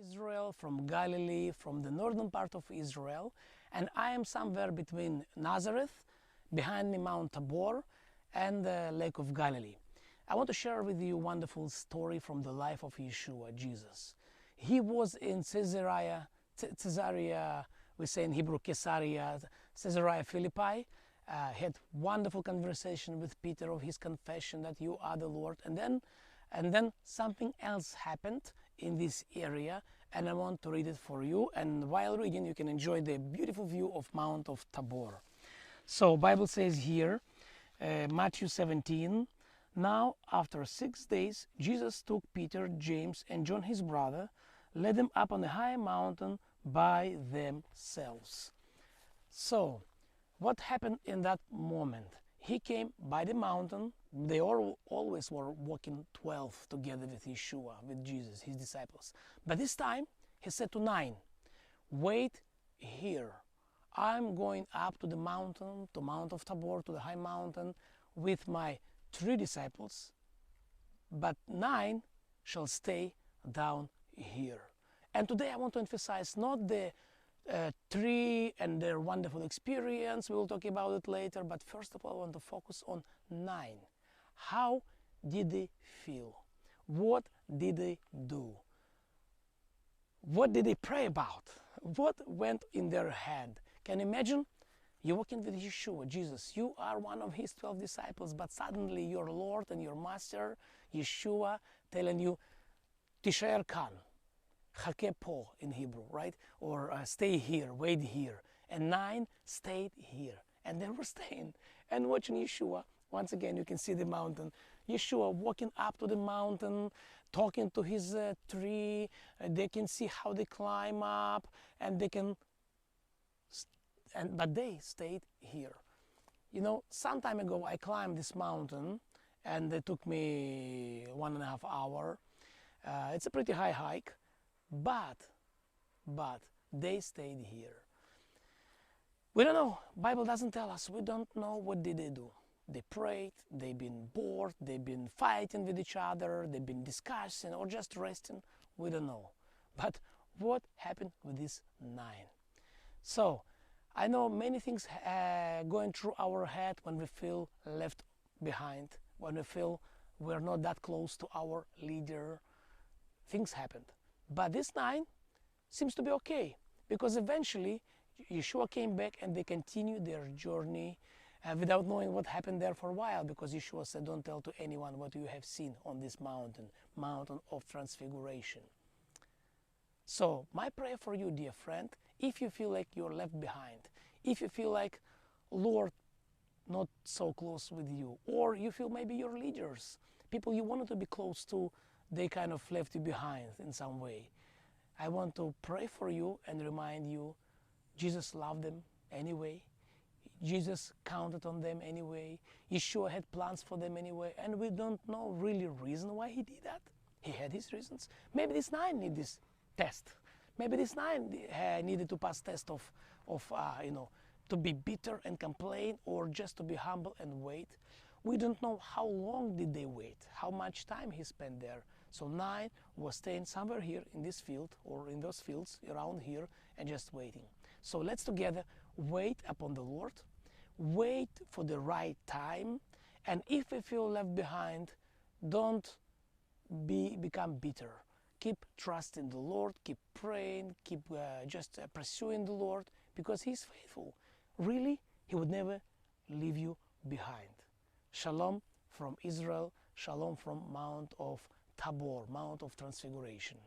Israel, from Galilee, from the northern part of Israel, and I am somewhere between Nazareth, behind me Mount Tabor, and the Lake of Galilee. I want to share with you a wonderful story from the life of Yeshua, Jesus. He was in Caesarea, we say in Hebrew Caesarea Philippi. Had wonderful conversation with Peter of his confession that you are the Lord, and then something else happened in this area, and I want to read it for you, and while reading you can enjoy the beautiful view of Mount of Tabor. So Bible says here, Matthew 17, now after 6 days Jesus took Peter, James and John his brother, led them up on a high mountain by themselves. So what happened in that moment? He came by the mountain. They always were walking 12 together with Yeshua, with Jesus, his disciples. But this time he said to 9, wait here. I'm going up to the mountain, to Mount of Tabor, to the high mountain with my 3 disciples, but 9 shall stay down here. And today I want to emphasize not the 3 and their wonderful experience, we will talk about it later, but first of all I want to focus on 9. How did they feel? What did they do? What did they pray about? What went in their head? Can you imagine? You're walking with Yeshua, Jesus. You are one of his 12 disciples, but suddenly your Lord and your Master, Yeshua, telling you, Tishaer kan. Chake po in Hebrew, right? Or stay here, wait here. And 9 stayed here. And they were staying and watching Yeshua. Once again, you can see the mountain. Yeshua walking up to the mountain, talking to his 3. They can see how they climb up, and they can, but they stayed here. You know, some time ago I climbed this mountain, and it took me 1.5 hours. It's a pretty high hike. But they stayed here. We don't know. Bible doesn't tell us. We don't know what did they do. They prayed, they've been bored, they've been fighting with each other, they've been discussing or just resting. We don't know. But what happened with these 9? So I know many things going through our head when we feel left behind, when we feel we're not that close to our leader. Things happened. But this 9 seems to be okay, because eventually Yeshua came back and they continued their journey without knowing what happened there for a while, because Yeshua said, don't tell to anyone what you have seen on this mountain, Mountain of Transfiguration. So my prayer for you, dear friend, if you feel like you're left behind, if you feel like Lord not so close with you, or you feel maybe your leaders, people you wanted to be close to, they kind of left you behind in some way. I want to pray for you and remind you, Jesus loved them anyway. Jesus counted on them anyway. Yeshua had plans for them anyway. And we don't know really reason why he did that. He had his reasons. Maybe this 9 need this test. Maybe this 9 needed to pass test of to be bitter and complain, or just to be humble and wait. We don't know how long did they wait, how much time he spent there. So 9 was staying somewhere here in this field or in those fields around here and just waiting. So let's together wait upon the Lord, wait for the right time, and if we feel left behind, don't become bitter. Keep trusting the Lord, keep praying, keep just pursuing the Lord, because he's faithful. Really, he would never leave you behind. Shalom from Israel, shalom from Mount of Tabor, Mount of Transfiguration.